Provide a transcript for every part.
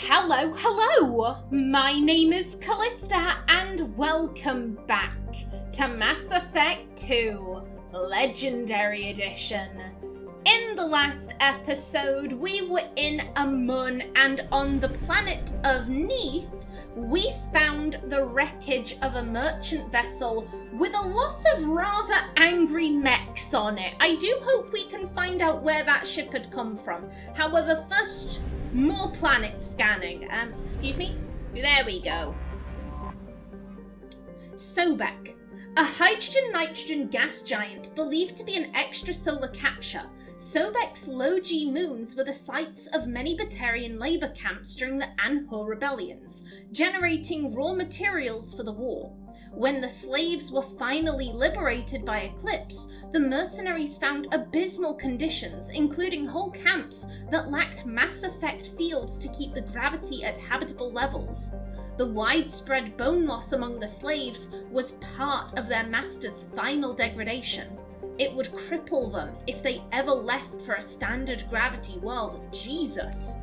Hello! My name is Kallista, and welcome back to Mass Effect 2 Legendary Edition. In the last episode, we were in Amun, and on the planet of Neath, we found the wreckage of a merchant vessel with a lot of rather angry mechs on it. I do hope we can find out where that ship had come from. However, first, more planet scanning. Excuse me? There we go. Sobek, a hydrogen-nitrogen gas giant believed to be an extrasolar capture. Sobek's low-G moons were the sites of many Batarian labour camps during the Anhur rebellions, generating raw materials for the war. When the slaves were finally liberated by Eclipse, the mercenaries found abysmal conditions, including whole camps that lacked Mass Effect fields to keep the gravity at habitable levels. The widespread bone loss among the slaves was part of their master's final degradation. It would cripple them if they ever left for a standard gravity world. Jesus.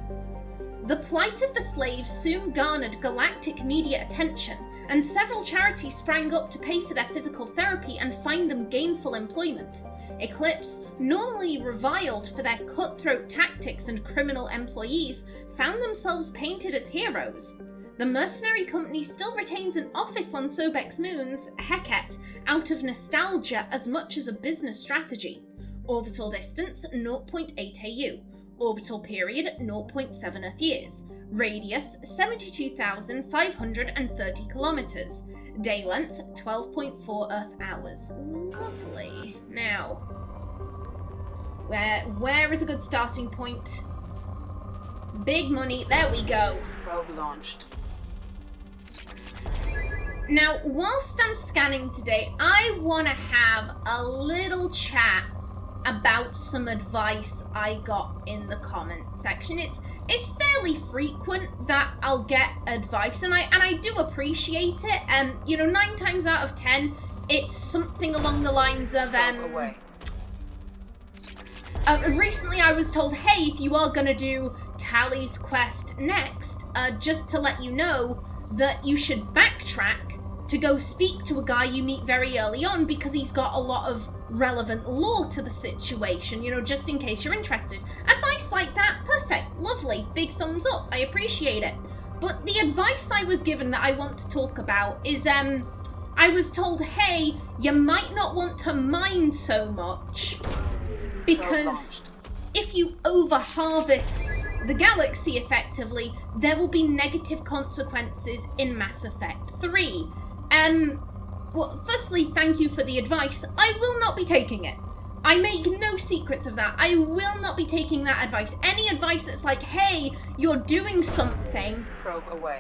The plight of the slaves soon garnered galactic media attention, and several charities sprang up to pay for their physical therapy and find them gainful employment. Eclipse, normally reviled for their cutthroat tactics and criminal employees, found themselves painted as heroes. The mercenary company still retains an office on Sobek's moons, Heket, out of nostalgia as much as a business strategy. Orbital distance 0.8 AU. Orbital period 0.7 Earth years. Radius 72,530 kilometers. Day length 12.4 Earth hours. Lovely. Now, where is a good starting point? Big money. There we go. Probe launched. Now, whilst I'm scanning today, I want to have a little chat about some advice I got in the comments section. It's fairly frequent that I'll get advice, and I do appreciate it. 9 times out of 10, it's something along the lines of recently I was told, hey, if you are gonna do Tally's quest next, just to let you know that you should backtrack to go speak to a guy you meet very early on because he's got a lot of relevant lore to the situation, just in case you're interested. Advice like that, perfect, lovely, big thumbs up, I appreciate it. But the advice I was given that I want to talk about is, I was told, hey, you might not want to mine so much because if you over-harvest the galaxy effectively, there will be negative consequences in Mass Effect 3. Well, firstly, thank you for the advice. I will not be taking it. I make no secrets of that. I will not be taking that advice. Any advice that's like, hey, you're doing something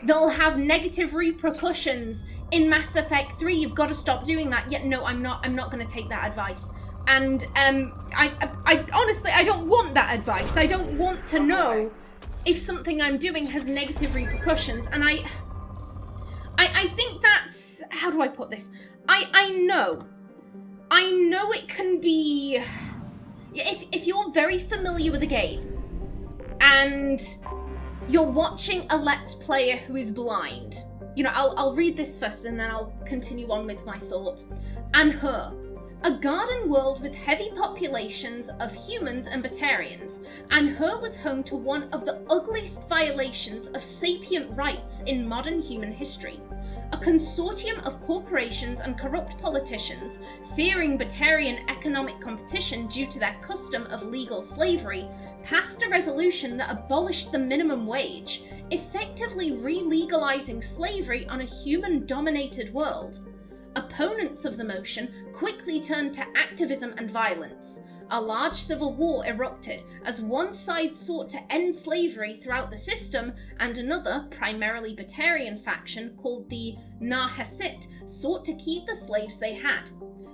that'll have negative repercussions in Mass Effect 3, you've got to stop doing that. Yet, no, I'm not going to take that advice. And I honestly, I don't want that advice. I don't want to know if something I'm doing has negative repercussions. And I think that's, how do I put this? I know it can be, if you're very familiar with a game and you're watching a Let's Player who is blind, I'll read this first and then I'll continue on with my thought. Anhur, a garden world with heavy populations of humans and Batarians, Anhur was home to one of the ugliest violations of sapient rights in modern human history. A consortium of corporations and corrupt politicians, fearing Batarian economic competition due to their custom of legal slavery, passed a resolution that abolished the minimum wage, effectively re-legalizing slavery on a human-dominated world. Opponents of the motion quickly turned to activism and violence. A large civil war erupted as one side sought to end slavery throughout the system and another, primarily Batarian faction called the Narhasit, sought to keep the slaves they had.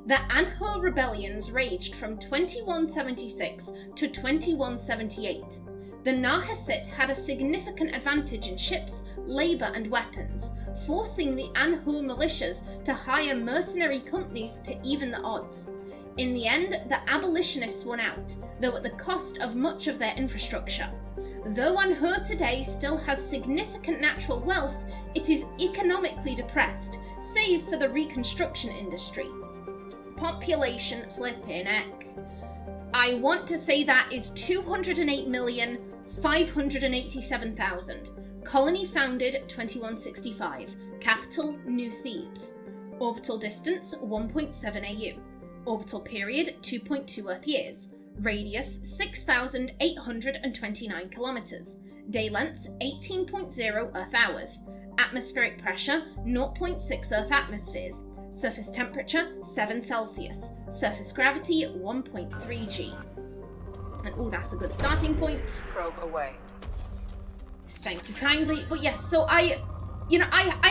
The Anhur rebellions raged from 2176 to 2178. The Narhasit had a significant advantage in ships, labour and weapons, forcing the Anhur militias to hire mercenary companies to even the odds. In the end, the abolitionists won out, though at the cost of much of their infrastructure. Though Unhur today still has significant natural wealth, it is economically depressed, save for the reconstruction industry. Population flipping heck. I want to say that is 208,587,000. Colony founded 2165. Capital New Thebes. Orbital distance 1.7 AU. Orbital period 2.2 Earth years. Radius 6,829 kilometers. Day length 18.0 Earth hours. Atmospheric pressure 0.6 Earth atmospheres. Surface temperature 7 Celsius. Surface gravity 1.3 G. And oh, that's a good starting point. Probe away. Thank you kindly. But yes, so I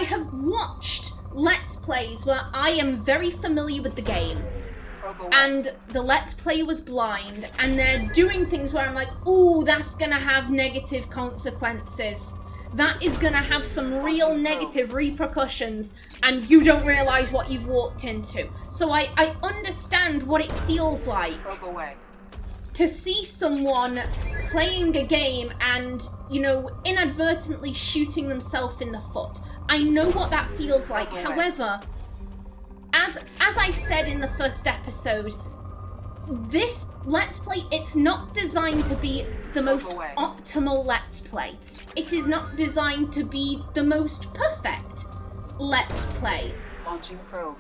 have watched Let's Plays where I am very familiar with the game. And the Let's Play was blind, and they're doing things where I'm like, oh, that's gonna have negative consequences. That is gonna have some real negative repercussions, and you don't realise what you've walked into. So I understand what it feels like to see someone playing a game and, inadvertently shooting themselves in the foot. I know what that feels like. However, as I said in the first episode, this Let's Play, it's not designed to be the most optimal Let's Play. It is not designed to be the most perfect Let's Play. Launching probe.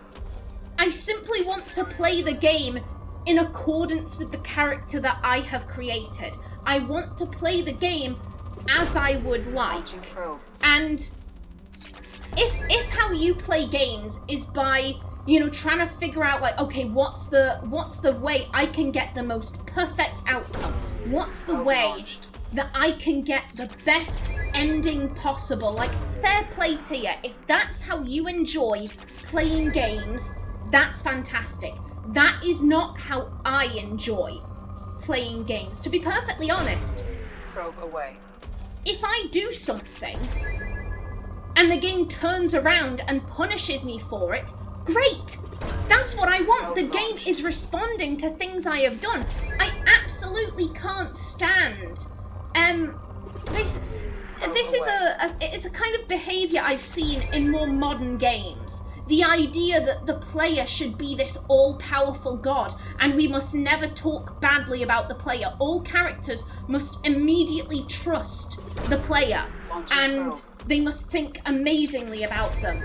I simply want to play the game in accordance with the character that I have created. I want to play the game as I would like. Launching probe. And if how you play games is by trying to figure out, like, okay, what's the way I can get the most perfect outcome? What's the way that I can get the best ending possible? Like, fair play to you. If that's how you enjoy playing games, that's fantastic. That is not how I enjoy playing games, to be perfectly honest. Probe away. If I do something and the game turns around and punishes me for it, great! That's what I want. The game is responding to things I have done. I absolutely can't stand this is a kind of behavior I've seen in more modern games. The idea that the player should be this all-powerful god, and we must never talk badly about the player. All characters must immediately trust the player, and they must think amazingly about them.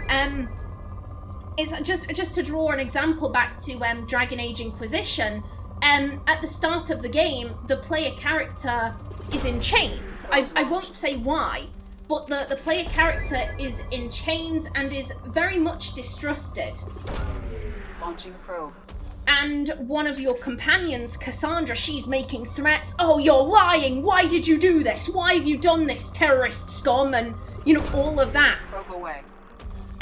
It's just to draw an example back to Dragon Age Inquisition. At the start of the game, the player character is in chains. I won't say why, but the player character is in chains and is very much distrusted. Launching probe. And one of your companions, Cassandra, she's making threats. Oh, you're lying! Why did you do this? Why have you done this, terrorist scum? And, all of that. Probe away.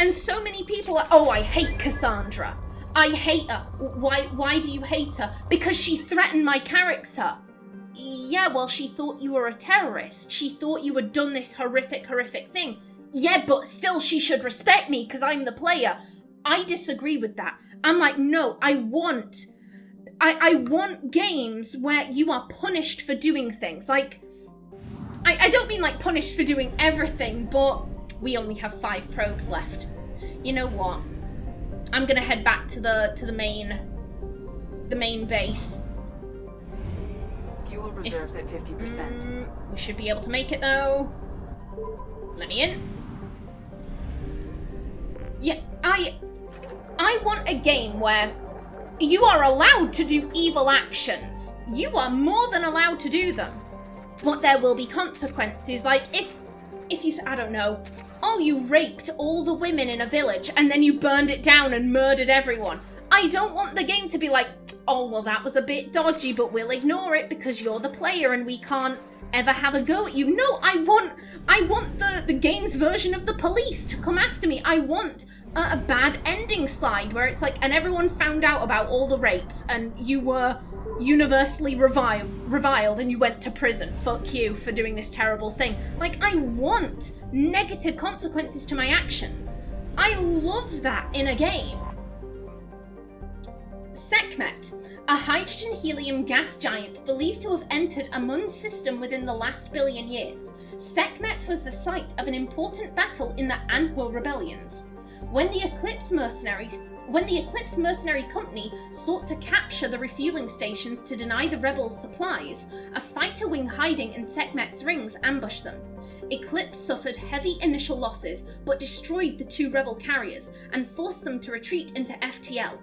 And so many people are, oh, I hate Cassandra. I hate her. Why do you hate her? Because she threatened my character. Yeah, well, she thought you were a terrorist. She thought you had done this horrific thing. Yeah, but still she should respect me because I'm the player. I disagree with that. I'm like, no, I want games where you are punished for doing things. Like, I don't mean like punished for doing everything, but we only have 5 probes left. You know what? I'm gonna head back to the main base. Fuel reserves at 50%. We should be able to make it though. Let me in. Yeah, I want a game where you are allowed to do evil actions. You are more than allowed to do them. But there will be consequences. Like if you, I don't know, oh, you raped all the women in a village and then you burned it down and murdered everyone. I don't want the game to be like, oh, well, that was a bit dodgy, but we'll ignore it because you're the player and we can't ever have a go at you. No, I want the game's version of the police to come after me. I want a bad ending slide where it's like, and everyone found out about all the rapes and you were universally reviled and you went to prison. Fuck you for doing this terrible thing. Like, I want negative consequences to my actions. I love that in a game. Sekhmet. A hydrogen-helium gas giant believed to have entered Amun's system within the last billion years. Sekhmet was the site of an important battle in the Antwer rebellions. When the Eclipse Mercenary Company sought to capture the refueling stations to deny the rebels supplies, a fighter wing hiding in Sekhmet's rings ambushed them. Eclipse suffered heavy initial losses, but destroyed the 2 rebel carriers and forced them to retreat into FTL.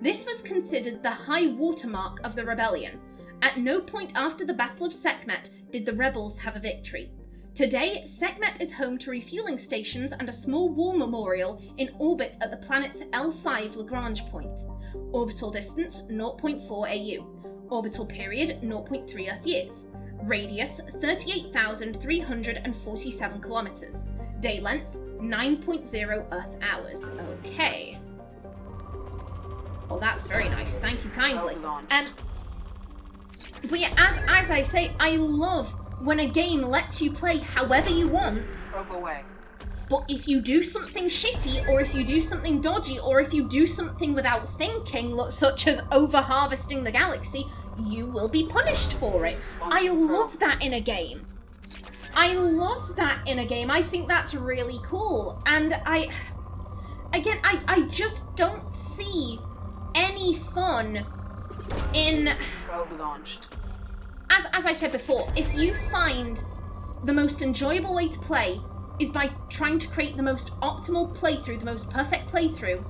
This was considered the high watermark of the rebellion. At no point after the Battle of Sekhmet did the rebels have a victory. Today, Sekhmet is home to refueling stations and a small war memorial in orbit at the planet's L5 Lagrange point. Orbital distance 0.4 AU. Orbital period 0.3 Earth years. Radius 38,347 kilometers. Day length 9.0 Earth hours. Okay. Oh, that's very nice. Thank you kindly. But yeah, as I say, I love when a game lets you play however you want. Probe away. But if you do something shitty, or if you do something dodgy, or if you do something without thinking, such as over-harvesting the galaxy, you will be punished for it. I love that in a game. I love that in a game. I think that's really cool. And I just don't see any fun in... Probe launched. As I said before, if you find the most enjoyable way to play is by trying to create the most optimal playthrough, the most perfect playthrough,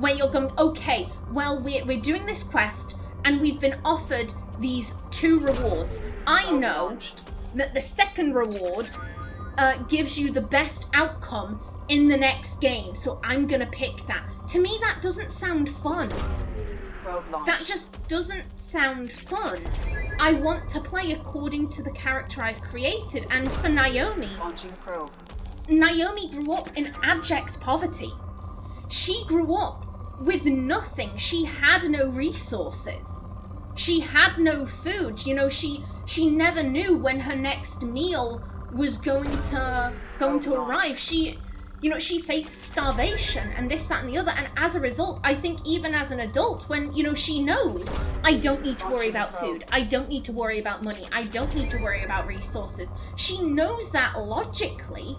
where you're going, okay, well, we're doing this quest, and we've been offered these 2 rewards. I know that the second reward gives you the best outcome in the next game, so I'm gonna pick that. To me, that doesn't sound fun. That just doesn't sound fun. I want to play according to the character I've created, and for Naomi... Launching probe. Naomi grew up in abject poverty. She grew up with nothing. She had no resources. She had no food. You know, she never knew when her next meal was going to arrive. She faced starvation and this, that, and the other. And as a result, I think even as an adult, when, she knows, I don't need to worry about food. I don't need to worry about money. I don't need to worry about resources. She knows that logically.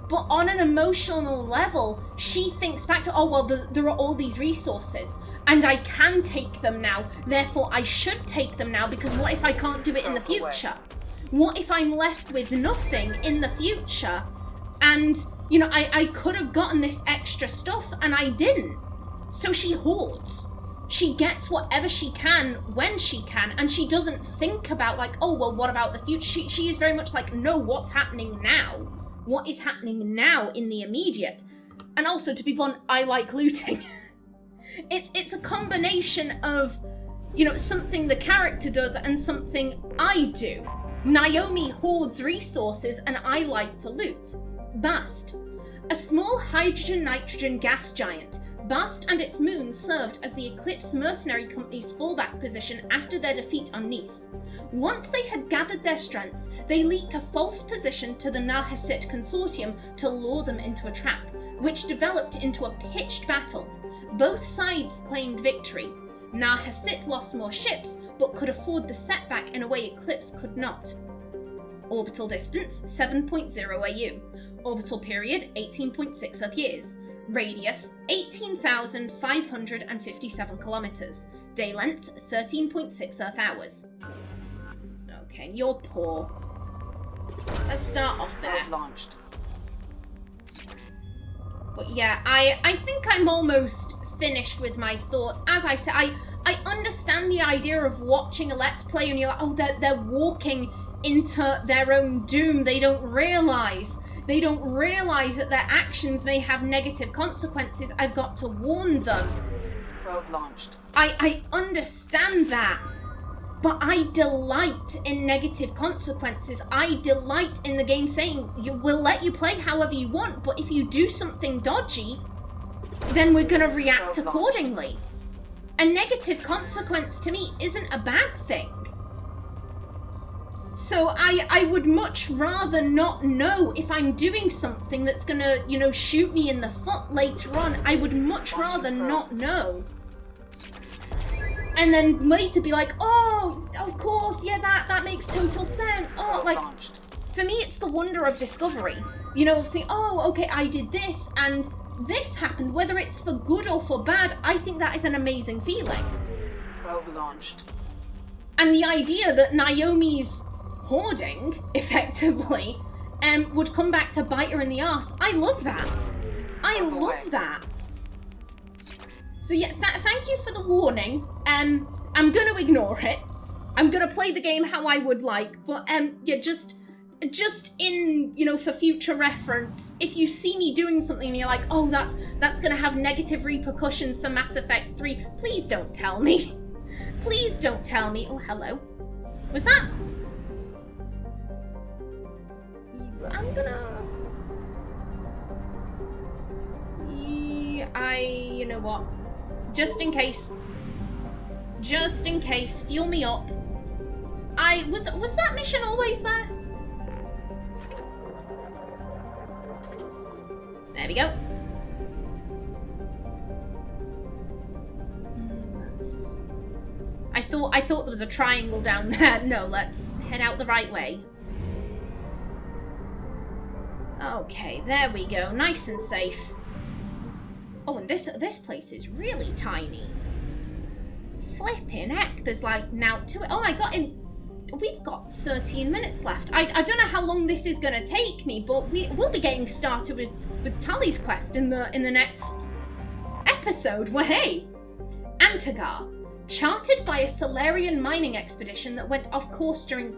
But on an emotional level, she thinks back to, oh, well, there are all these resources. And I can take them now. Therefore, I should take them now, because what if I can't do it in the future? What if I'm left with nothing in the future? And... I could have gotten this extra stuff, and I didn't. So she hoards. She gets whatever she can when she can, and she doesn't think about, like, oh, well, what about the future? She is very much like, no, what's happening now? What is happening now in the immediate? And also, to be blunt, I like looting. It's a combination of, something the character does and something I do. Naomi hoards resources, and I like to loot. Bast. A small hydrogen-nitrogen gas giant, Bast and its moon served as the Eclipse Mercenary Company's fallback position after their defeat on Neath. Once they had gathered their strength, they leaked a false position to the Nahasit Consortium to lure them into a trap, which developed into a pitched battle. Both sides claimed victory. Nahasit lost more ships, but could afford the setback in a way Eclipse could not. Orbital distance 7.0 AU. Orbital period 18.6 Earth years. Radius 18,557 kilometers. Day length 13.6 Earth hours. Okay, you're poor. Let's start off there. Launched. But yeah, I think I'm almost finished with my thoughts. As I said, I understand the idea of watching a Let's Play and you're like, oh, they're walking into their own doom. They don't realise that their actions may have negative consequences. I've got to warn them. Probe launched. I understand that. But I delight in negative consequences. I delight in the game saying, we'll let you play however you want, but if you do something dodgy, then we're going to react accordingly. A negative consequence to me isn't a bad thing. So I would much rather not know if I'm doing something that's going to, shoot me in the foot later on. I would much rather not know. and then later be like, oh, of course, yeah, that makes total sense. Oh, like, Launched. for me, it's the wonder of discovery. You know, of saying, oh, okay, I did this, and this happened, whether it's for good or for bad. I think that is an amazing feeling. Probe launched. And the idea that Naomi's hoarding, effectively, would come back to bite her in the arse. I love that. I love that. So yeah, thank you for the warning. I'm gonna ignore it. I'm gonna play the game how I would like, but yeah, just in, you know, for future reference, if you see me doing something and you're like, oh, that's gonna have negative repercussions for Mass Effect 3, please don't tell me. Please don't tell me. Oh, hello. Was that? I'm gonna... you know what? Just in case, fuel me up. Was that mission always there? There we go. I thought there was a triangle down there. No, let's head out the right way. Okay, there we go. Nice and safe. Oh, and this place is really tiny. Flipping heck, there's like now to it. Oh my god, we've got 13 minutes left. I don't know how long this is gonna take me, but we'll be getting started with Tally's quest in the next episode. Well, hey, Antagar, charted by a Solarian mining expedition that went off course due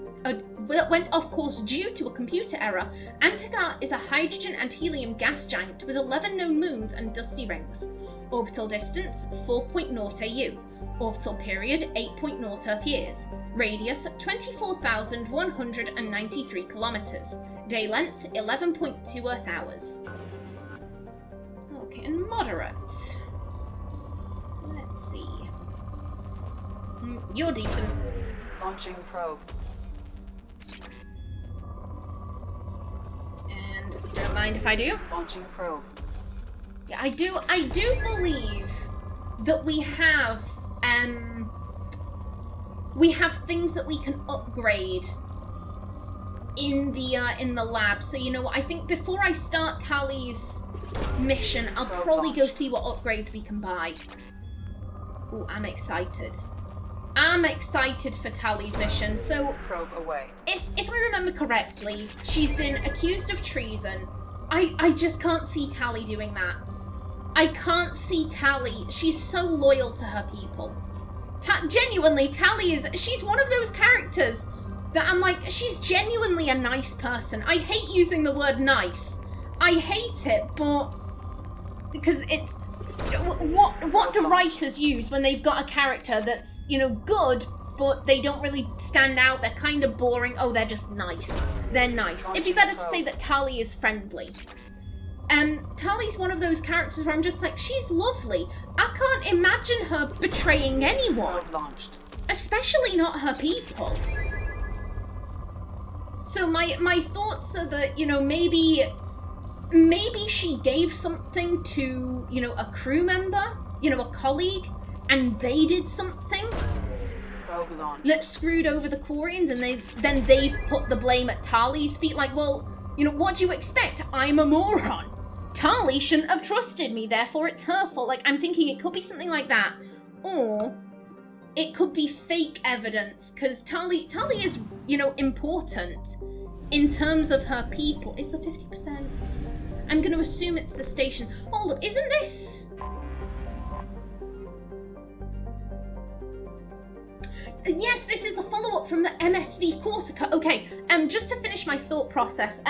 to a computer error. Antagar is a hydrogen and helium gas giant with 11 known moons and dusty rings. Orbital distance 4.0 AU. Orbital period 8.0 Earth years. Radius 24,193 kilometers. Day length 11.2 Earth hours. Okay, and moderate. Let's see. You're decent. Launching probe. And don't mind if I do. Launching probe. Yeah, I do believe that we have things that we can upgrade in the lab. So you know what, I think before I start Tally's mission, I'll probably go see what upgrades we can buy. Oh, I'm excited. I'm excited for Tally's mission. So, probe away. If I remember correctly, she's been accused of treason. I just can't see Tally doing that. I can't see Tally. She's so loyal to her people. Genuinely, Tally she's one of those characters that I'm like, she's genuinely a nice person. I hate using the word nice. I hate it, but because it's what do writers use when they've got a character that's, you know, good, but they don't really stand out, they're kind of boring. Oh, they're just nice. They're nice. It'd be better to say that Tally is friendly. Tally's one of those characters where I'm just like, she's lovely. I can't imagine her betraying anyone. Launched. Especially not her people. So my thoughts are that, you know, maybe she gave something to, you know, a crew member, you know, a colleague, and they did something that screwed over the Quarians, and they've put the blame at Tally's feet. Like, well, you know, what do you expect? I'm a moron. Tally shouldn't have trusted me, therefore it's her fault. Like, I'm thinking it could be something like that. Or it could be fake evidence, because Tally is, you know, important in terms of her people. Is the 50%? I'm going to assume it's the station. Hold up, isn't this... Yes, this is the follow-up from the MSV Corsica. Okay, just to finish my thought process,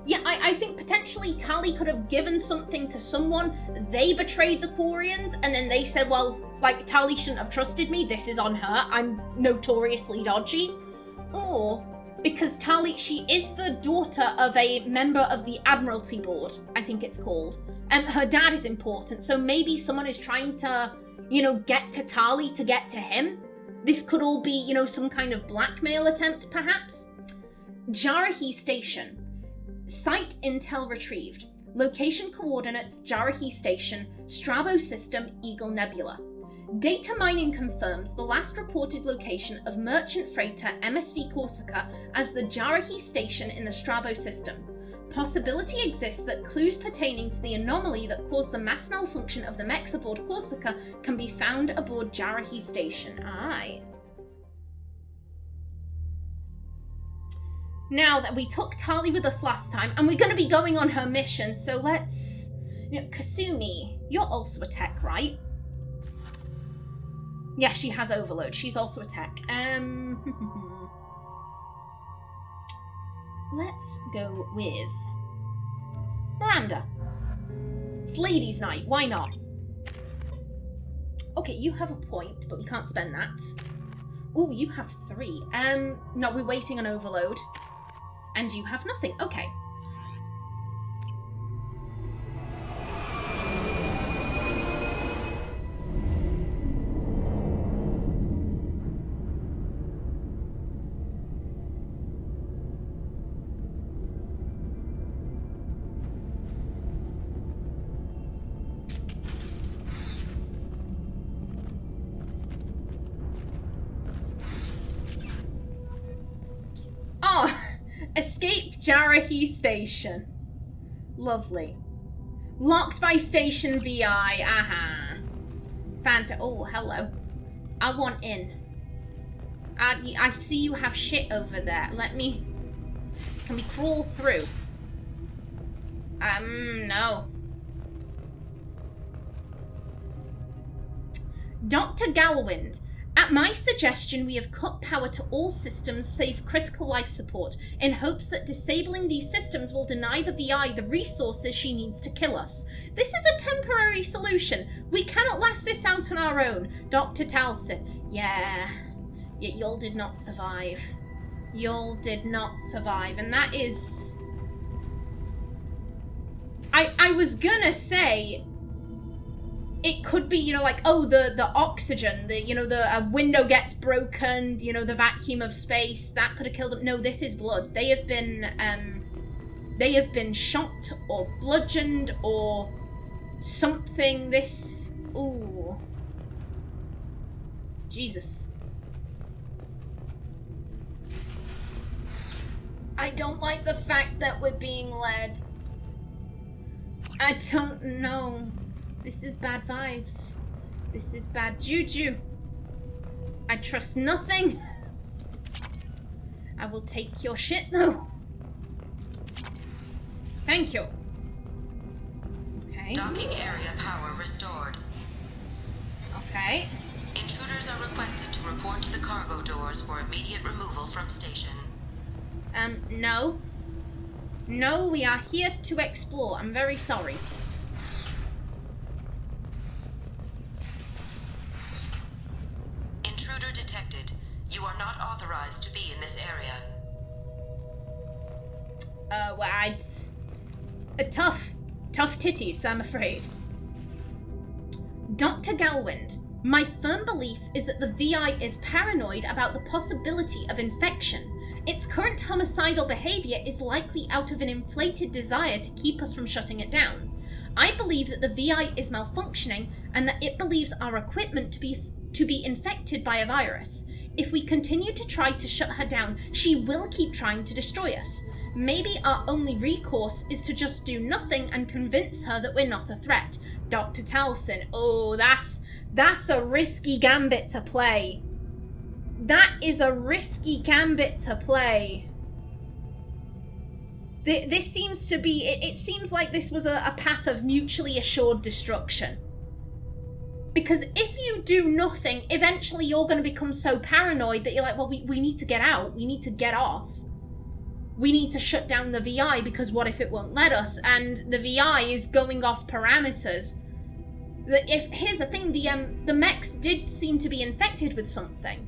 yeah, I think potentially Tally could have given something to someone, they betrayed the Quarians, and then they said, well, like, Tally shouldn't have trusted me, this is on her, I'm notoriously dodgy. Or, because Tally, she is the daughter of a member of the Admiralty Board, I think it's called, and her dad is important, so maybe someone is trying to, you know, get to Tally to get to him. This could all be, you know, some kind of blackmail attempt, perhaps. Jarrahe Station. Site intel retrieved. Location coordinates Jarrahe Station, Strabo system, Eagle Nebula. Data mining confirms the last reported location of merchant freighter MSV Corsica as the Jarrahe Station in the Strabo system. Possibility exists that clues pertaining to the anomaly that caused the mass malfunction of the mechs aboard Corsica can be found aboard Jarrahe Station. Aye. Now that we took Tali with us last time, and we're going to be going on her mission, so let's... Kasumi, you're also a tech, right? Yeah, she has overload. She's also a tech. Let's go with Miranda. It's ladies' night. Why not? Okay, you have a point, but we can't spend that. Oh, you have 3. No, we're waiting on overload. And you have nothing. Okay. Escape Jarrahe Station. Lovely. Locked by Station VI. Aha. Oh, hello. I want in. I see you have shit over there. Can we crawl through? No. Dr. Galwind. At my suggestion, we have cut power to all systems save critical life support, in hopes that disabling these systems will deny the VI the resources she needs to kill us. This is a temporary solution. We cannot last this out on our own. Dr. Talcin. Yeah, y'all did not survive. Y'all did not survive, and that is... I was gonna say... It could be, like, oh, the oxygen, the window gets broken, the vacuum of space, that could have killed them. No, this is blood. They have been shot or bludgeoned or something. Ooh. Jesus. I don't like the fact that we're being led. I don't know. This is bad vibes. This is bad juju. I trust nothing. I will take your shit, though. Thank you. Okay. Docking area power restored. Okay. Intruders are requested to report to the cargo doors for immediate removal from station. No. No, we are here to explore. I'm very sorry. You are not authorized to be in this area. Well, it's tough titties, I'm afraid. Dr. Galwind, my firm belief is that the VI is paranoid about the possibility of infection. Its current homicidal behavior is likely out of an inflated desire to keep us from shutting it down. I believe that the VI is malfunctioning and that it believes our equipment to be infected by a virus. If we continue to try to shut her down, she will keep trying to destroy us. Maybe our only recourse is to just do nothing and convince her that we're not a threat. Dr. Talcin. Oh, that's a risky gambit to play. That is a risky gambit to play. This seems to be... It seems like this was a path of mutually assured destruction. Because if you do nothing, eventually you're going to become so paranoid that you're like, well, we need to get out. We need to get off. We need to shut down the VI because what if it won't let us? And the VI is going off parameters. Here's the thing, the mechs did seem to be infected with something.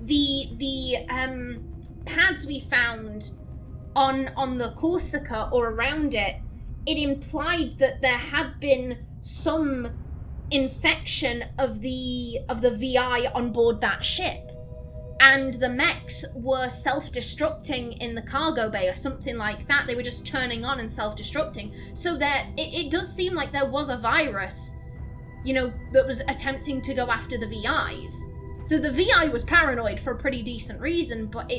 The pads we found on the Corsica or around it, it implied that there had been some infection of the VI on board that ship, and the mechs were self-destructing in the cargo bay or something like that. They were just turning on and self-destructing. So it does seem like there was a virus you know, that was attempting to go after the VIs. So the VI was paranoid for a pretty decent reason, but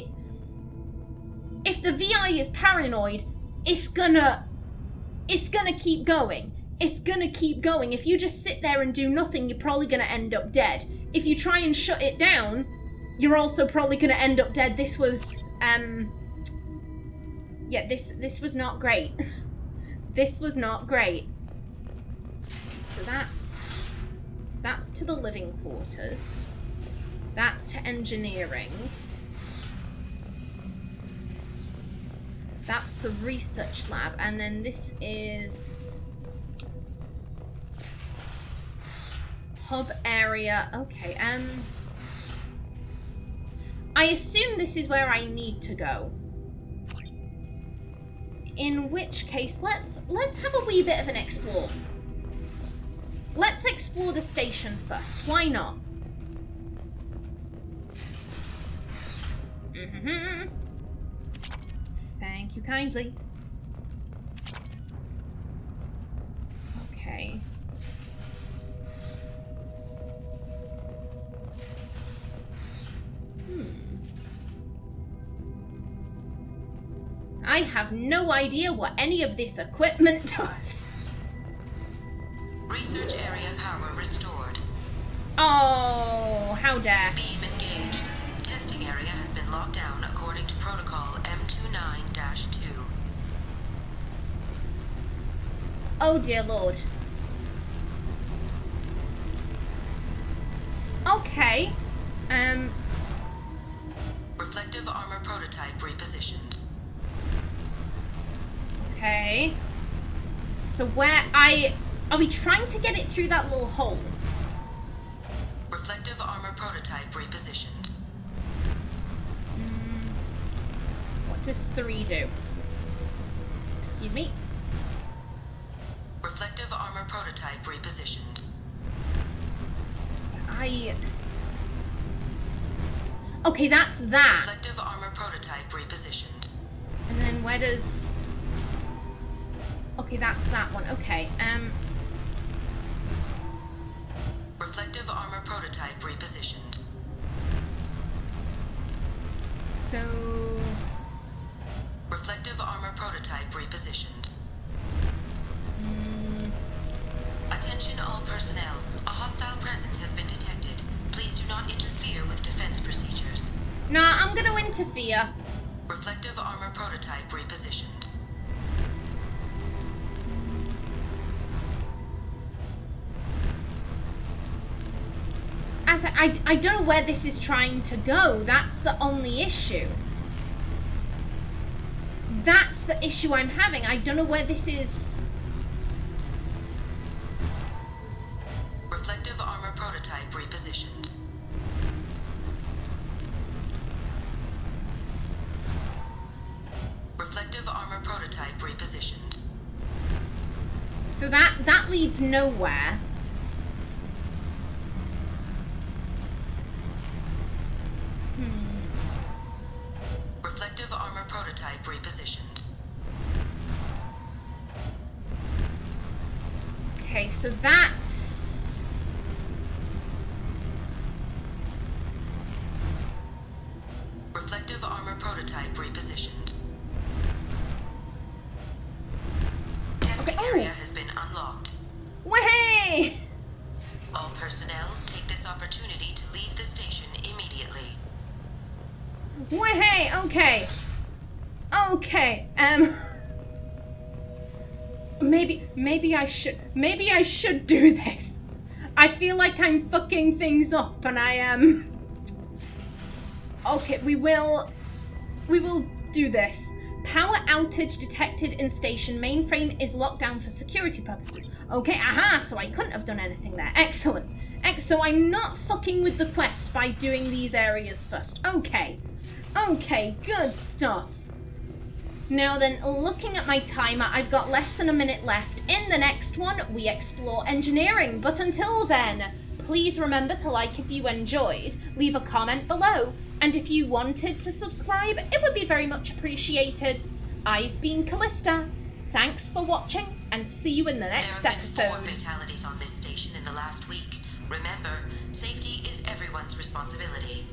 if the VI is paranoid, it's gonna keep going. It's gonna keep going. If you just sit there and do nothing, you're probably gonna end up dead. If you try and shut it down, you're also probably gonna end up dead. This was, yeah, this was not great. This was not great. So that's to the living quarters. That's to engineering. That's the research lab, and then this is hub area. Okay, I assume this is where I need to go. In which case, let's have a wee bit of an explore. Let's explore the station first. Why not? Thank you kindly. Okay. I have no idea what any of this equipment does. Research area power restored. Oh, how dare. Beam engaged. Testing area has been locked down according to protocol M29-2. Oh dear lord. Okay. Reflective armor prototype repositioned. Okay. So are we trying to get it through that little hole? Reflective armor prototype repositioned. What does 3 do? Excuse me. Reflective armor prototype repositioned. Okay, that's that. Reflective armor prototype repositioned. And then where does... Okay, that's that one. Okay, Reflective armor prototype repositioned. So... Reflective armor prototype repositioned. Attention all personnel. A hostile presence has been detected. Please do not interfere with defense procedures. Nah, I'm gonna interfere. Reflective armor prototype repositioned. I don't know where this is trying to go. That's the only issue. That's the issue I'm having. I don't know where this is. Reflective armor prototype repositioned. Reflective armor prototype repositioned. So that leads nowhere. Reflective armor prototype repositioned. Okay, so that's... Reflective armor prototype repositioned. Testing area has been unlocked. Way! All personnel, take this opportunity to leave the station immediately. Way! Okay. Okay. Maybe I should do this. I feel like I'm fucking things up, and I am. Okay, we will do this. Power outage detected in station. Mainframe is locked down for security purposes. Okay, aha, so I couldn't have done anything there. Excellent. So I'm not fucking with the quest by doing these areas first. Okay. Okay, good stuff. Now then, looking at my timer, I've got less than a minute left. In the next one, we explore engineering. But until then, please remember to like if you enjoyed, leave a comment below, and if you wanted to subscribe, it would be very much appreciated. I've been Callista. Thanks for watching, and see you in the next There have been episode. 4 fatalities on this station in the the last week. Remember, safety is everyone's responsibility.